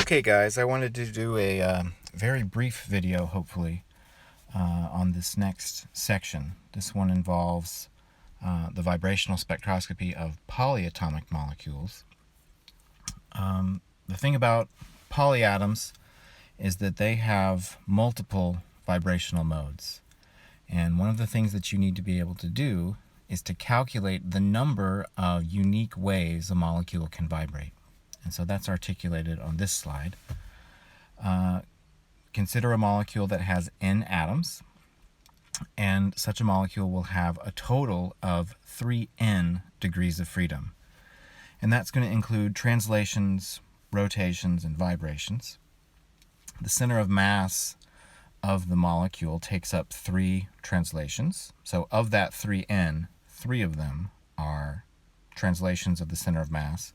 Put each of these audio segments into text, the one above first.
Okay guys, I wanted to do a very brief video, hopefully, on this next section. This one involves the vibrational spectroscopy of polyatomic molecules. The thing about polyatoms is that they have multiple vibrational modes. And one of the things that you need to be able to do is to calculate the number of unique ways a molecule can vibrate. And so that's articulated on this slide. Consider a molecule that has n atoms, and such a molecule will have a total of 3n degrees of freedom. And that's going to include translations, rotations, and vibrations. The center of mass of the molecule takes up 3 translations. So of that 3n, 3 of them are translations of the center of mass.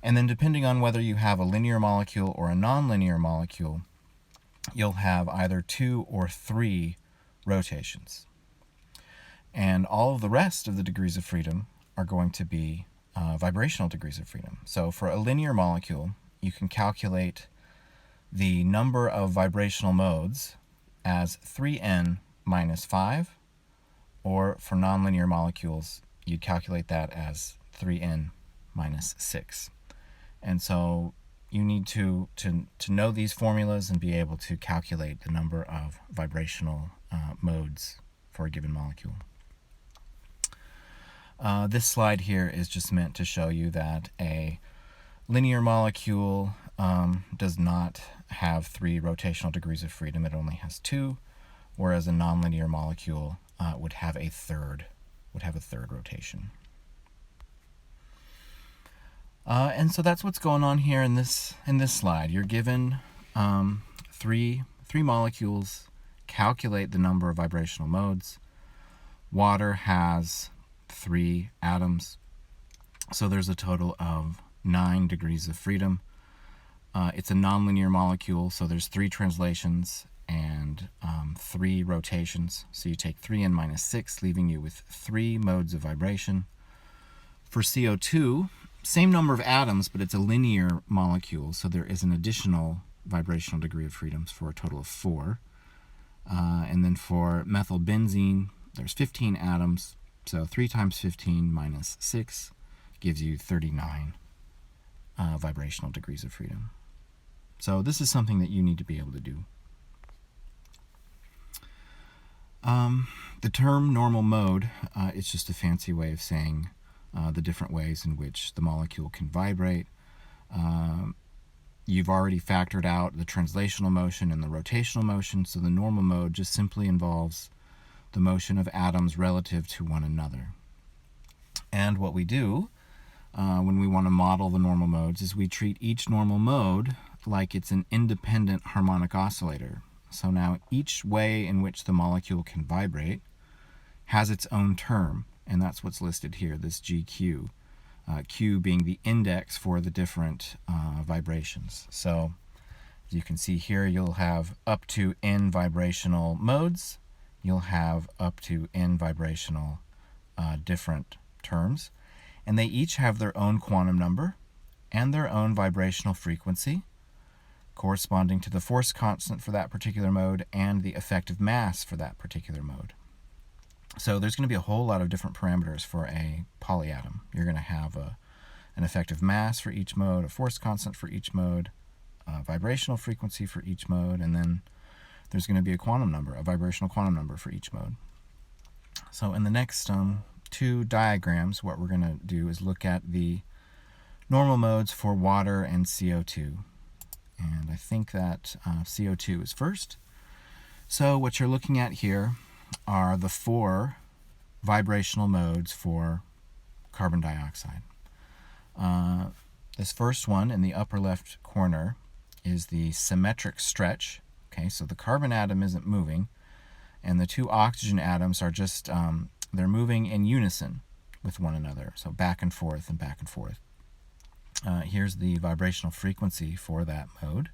And then depending on whether you have a linear molecule or a nonlinear molecule, you'll have either 2 or 3 rotations. And all of the rest of the degrees of freedom are going to be vibrational degrees of freedom. So for a linear molecule, you can calculate the number of vibrational modes as 3n minus 5, or for nonlinear molecules, you'd calculate that as 3n minus 6. And so you need to know these formulas and be able to calculate the number of vibrational modes for a given molecule. This slide here is just meant to show you that a linear molecule does not have 3 rotational degrees of freedom. It only has 2, whereas a nonlinear molecule would have a third rotation. And so that's what's going on here in this slide. You're given three molecules. Calculate the number of vibrational modes. Water has 3 atoms, so there's a total of 9 degrees of freedom. It's a nonlinear molecule, so there's 3 translations and 3 rotations. So you take 3n minus 6, leaving you with 3 modes of vibration. For CO2, same number of atoms, but it's a linear molecule, so there is an additional vibrational degree of freedoms for a total of 4. And then for methylbenzene, there's 15 atoms, so 3 times 15 minus 6 gives you 39 vibrational degrees of freedom. So this is something that you need to be able to do. The term normal mode is just a fancy way of saying the different ways in which the molecule can vibrate. You've already factored out the translational motion and the rotational motion, so the normal mode just simply involves the motion of atoms relative to one another. And what we do when we want to model the normal modes is we treat each normal mode like it's an independent harmonic oscillator. So now each way in which the molecule can vibrate has its own term, and that's what's listed here, this GQ, Q being the index for the different vibrations. So as you can see here, you'll have up to n vibrational modes. You'll have up to n vibrational different terms, and they each have their own quantum number and their own vibrational frequency, corresponding to the force constant for that particular mode and the effective mass for that particular mode. So there's going to be a whole lot of different parameters for a polyatom. You're going to have an effective mass for each mode, a force constant for each mode, a vibrational frequency for each mode, and then there's going to be a quantum number, a vibrational quantum number for each mode. So in the next 2 diagrams, what we're going to do is look at the normal modes for water and CO2. And I think that CO2 is first. So what you're looking at here are the 4 vibrational modes for carbon dioxide. This first one in the upper left corner is the symmetric stretch. Okay, so the carbon atom isn't moving, and the 2 oxygen atoms are just, they're moving in unison with one another, so back and forth and back and forth. Here's the vibrational frequency for that mode.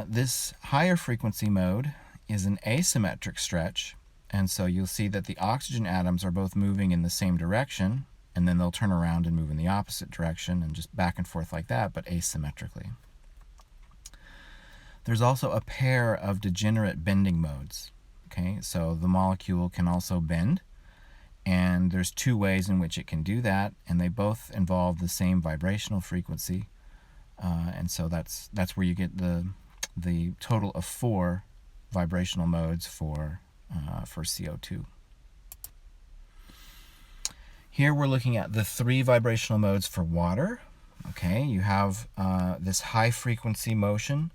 This higher frequency mode is an asymmetric stretch, and so you'll see that the oxygen atoms are both moving in the same direction, and then they'll turn around and move in the opposite direction and just back and forth like that, but asymmetrically. There's also a pair of degenerate bending modes. Okay, so the molecule can also bend, and there's two ways in which it can do that, and they both involve the same vibrational frequency, and so that's where you get the total of 4 vibrational modes for CO2. Here we're looking at the 3 vibrational modes for water. Okay, you have this high frequency motion,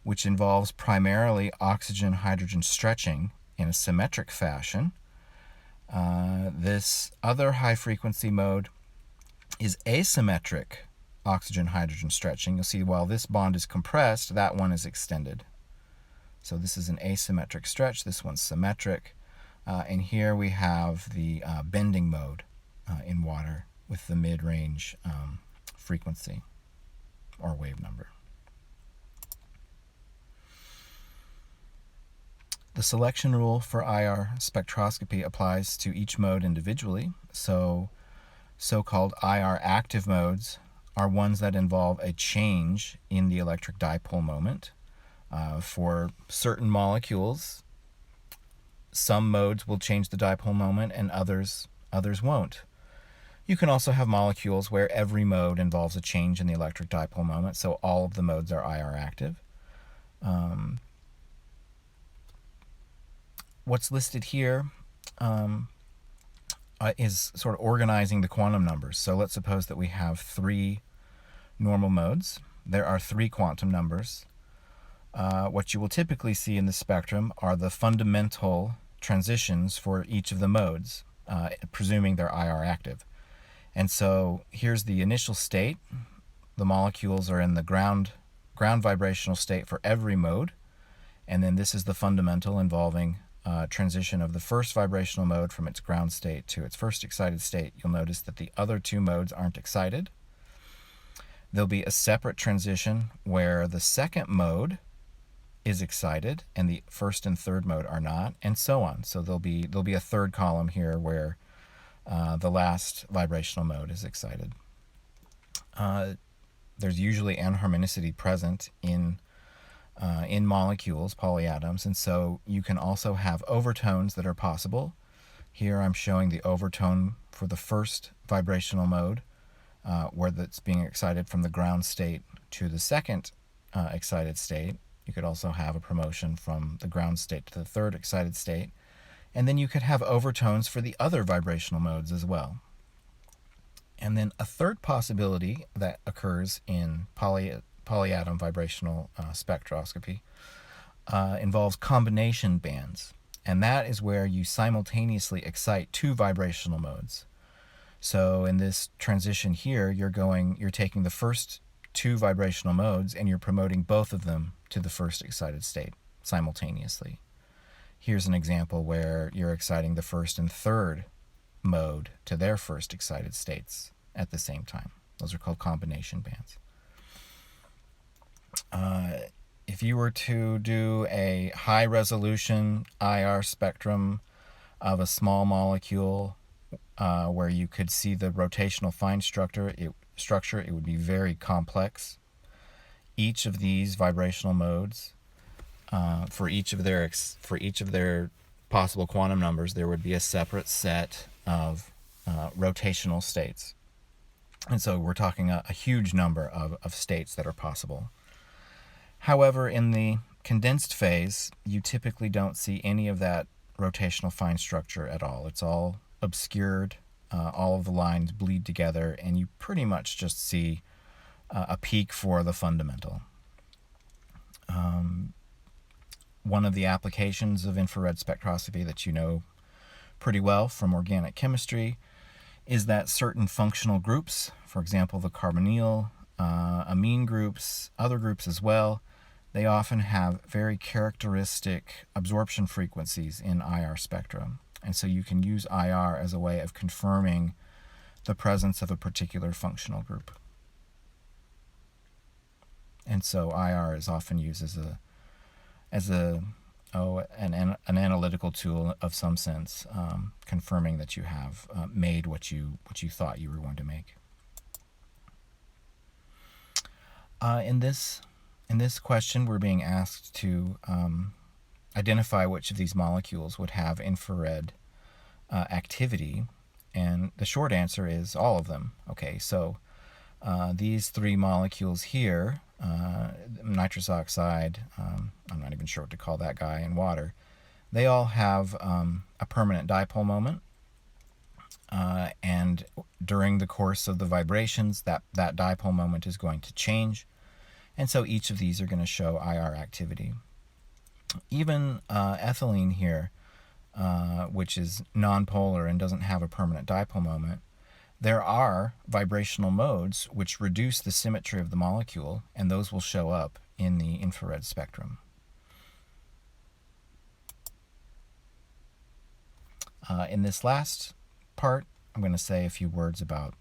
which involves primarily oxygen-hydrogen stretching in a symmetric fashion. This other high frequency mode is asymmetric oxygen-hydrogen stretching. You'll see while this bond is compressed, that one is extended. So this is an asymmetric stretch, this one's symmetric. And here we have the bending mode in water with the mid-range frequency or wave number. The selection rule for IR spectroscopy applies to each mode individually. So-called IR active modes are ones that involve a change in the electric dipole moment. For certain molecules, some modes will change the dipole moment and others won't. You can also have molecules where every mode involves a change in the electric dipole moment, so all of the modes are IR active. What's listed here is sort of organizing the quantum numbers. So let's suppose that we have 3 normal modes. There are 3 quantum numbers. What you will typically see in the spectrum are the fundamental transitions for each of the modes, presuming they're IR active. And so here's the initial state. The molecules are in the ground vibrational state for every mode. And then this is the fundamental involving transition of the first vibrational mode from its ground state to its first excited state. You'll notice that the other 2 modes aren't excited. There'll be a separate transition where the second mode is excited and the first and third mode are not, and so on. So there'll be a third column here where the last vibrational mode is excited. There's usually anharmonicity present in molecules, polyatoms, and so you can also have overtones that are possible. Here I'm showing the overtone for the first vibrational mode, where that's being excited from the ground state to the second excited state. You could also have a promotion from the ground state to the third excited state. And then you could have overtones for the other vibrational modes as well. And then a third possibility that occurs in polyatom vibrational spectroscopy involves combination bands. And that is where you simultaneously excite 2 vibrational modes. So in this transition here, you're taking the first 2 vibrational modes and you're promoting both of them to the first excited state simultaneously. Here's an example where you're exciting the first and third mode to their first excited states at the same time. Those are called combination bands. If you were to do a high-resolution IR spectrum of a small molecule where you could see the rotational fine structure, it would be very complex. Each of these vibrational modes, for each of their possible quantum numbers, there would be a separate set of rotational states. And so we're talking a huge number of states that are possible. However, in the condensed phase, you typically don't see any of that rotational fine structure at all. It's all obscured. All of the lines bleed together, and you pretty much just see a peak for the fundamental. One of the applications of infrared spectroscopy that you know pretty well from organic chemistry is that certain functional groups, for example, the carbonyl, amine groups, other groups as well, they often have very characteristic absorption frequencies in IR spectrum. And so you can use IR as a way of confirming the presence of a particular functional group. And so IR is often used as an analytical tool of some sense, confirming that you have made what you thought you were going to make. In this In this question, we're being asked to identify which of these molecules would have infrared activity, and the short answer is all of them. Okay, so these three molecules here, nitrous oxide, I'm not even sure what to call that guy, and water, they all have a permanent dipole moment, and during the course of the vibrations, that dipole moment is going to change, and so each of these are going to show IR activity. Even ethylene here, which is nonpolar and doesn't have a permanent dipole moment, there are vibrational modes which reduce the symmetry of the molecule, and those will show up in the infrared spectrum. In this last part, I'm going to say a few words about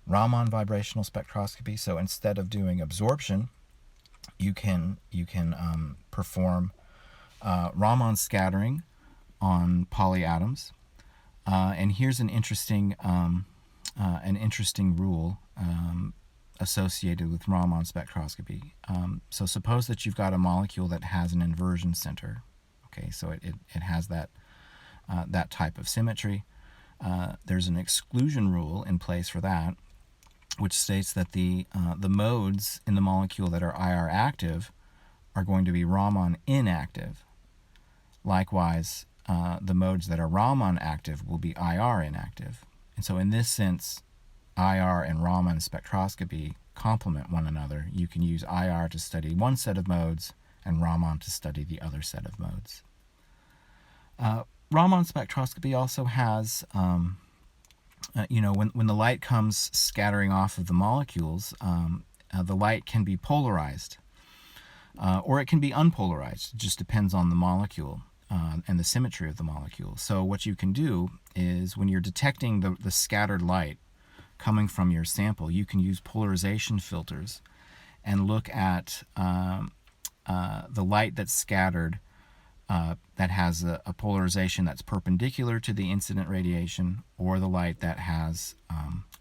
Raman vibrational spectroscopy. So instead of doing absorption, you can perform Raman scattering on polyatoms. And here's an interesting rule associated with Raman spectroscopy. So suppose that you've got a molecule that has an inversion center. Okay, so it has that type of symmetry. There's an exclusion rule in place for that, which states that the modes in the molecule that are IR active are going to be Raman inactive. Likewise, the modes that are Raman active will be IR inactive. And so in this sense, IR and Raman spectroscopy complement one another. You can use IR to study one set of modes and Raman to study the other set of modes. Raman spectroscopy also has, when the light comes scattering off of the molecules, the light can be polarized, or it can be unpolarized. It just depends on the molecule and the symmetry of the molecule. So what you can do is, when you're detecting the scattered light coming from your sample, you can use polarization filters and look at the light that's scattered that has a polarization that's perpendicular to the incident radiation, or the light that has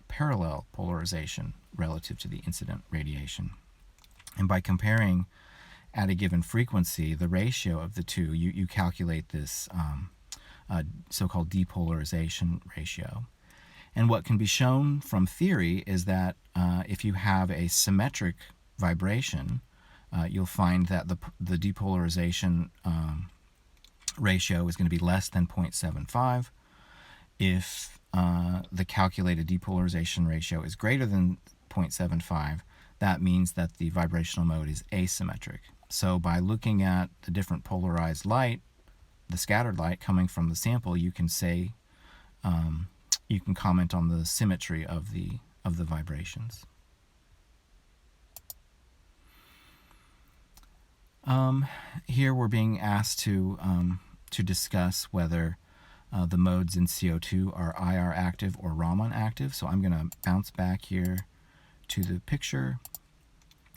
parallel polarization relative to the incident radiation. And by comparing at a given frequency the ratio of the two, you calculate this so-called depolarization ratio. And what can be shown from theory is that if you have a symmetric vibration, you'll find that the depolarization ratio is going to be less than 0.75. If the calculated depolarization ratio is greater than 0.75, that means that the vibrational mode is asymmetric. So by looking at the different polarized light, the scattered light coming from the sample, you can say, you can comment on the symmetry of the vibrations. Here we're being asked to discuss whether the modes in CO2 are IR active or Raman active. So I'm going to bounce back here to the picture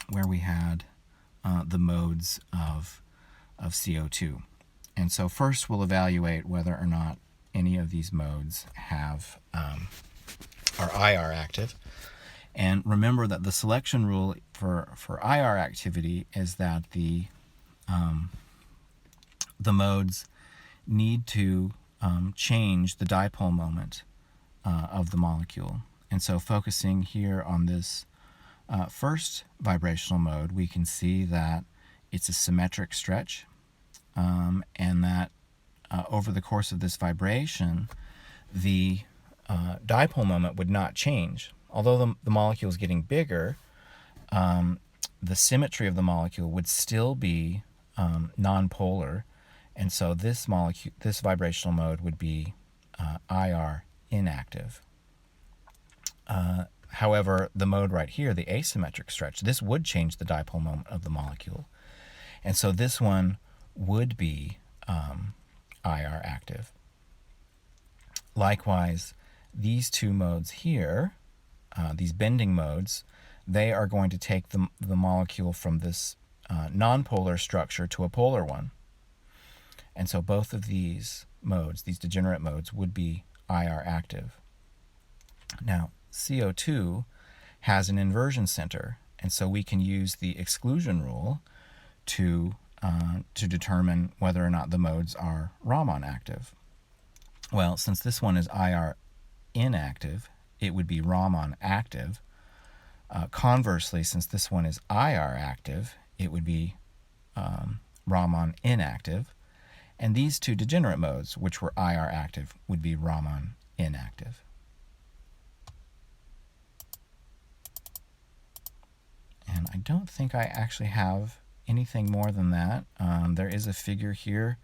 where we had the modes of CO2. And so first we'll evaluate whether or not any of these modes are IR active. And remember that the selection rule for IR activity is that the modes need to change the dipole moment of the molecule. And so focusing here on this first vibrational mode, we can see that it's a symmetric stretch, and that over the course of this vibration, the dipole moment would not change. Although the molecule is getting bigger, the symmetry of the molecule would still be nonpolar, and so this vibrational mode would be IR inactive. However, the mode right here, the asymmetric stretch, this would change the dipole moment of the molecule, and so this one would be IR active. Likewise, these two modes here, these bending modes, they are going to take the molecule from this nonpolar structure to a polar one. And so both of these modes, these degenerate modes, would be IR active. Now, CO2 has an inversion center, And so we can use the exclusion rule to determine whether or not the modes are Raman active. Well, since this one is IR inactive, it would be Raman active. Conversely, since this one is IR active, it would be Raman inactive. And these two degenerate modes, which were IR active, would be Raman inactive. And I don't think I actually have anything more than that. There is a figure here,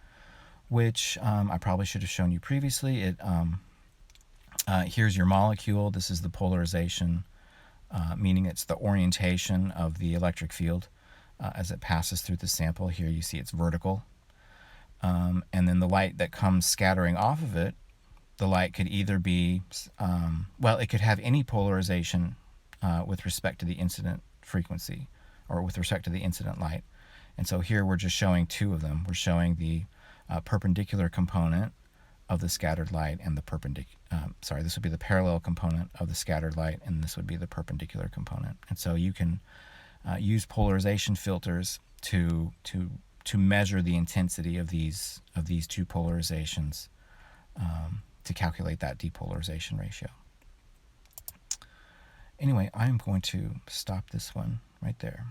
which I probably should have shown you previously. Here's your molecule. This is the polarization, meaning it's the orientation of the electric field as it passes through the sample. Here you see it's vertical. And then the light that comes scattering off of it, the light could either be, well, it could have any polarization with respect to the incident frequency, or with respect to the incident light. And so here we're just showing two of them. We're showing the perpendicular component of the scattered light and the this would be the parallel component of the scattered light, and this would be the perpendicular component. And so you can use polarization filters to measure the intensity of these two polarizations to calculate that depolarization ratio. Anyway, I'm going to stop this one right there.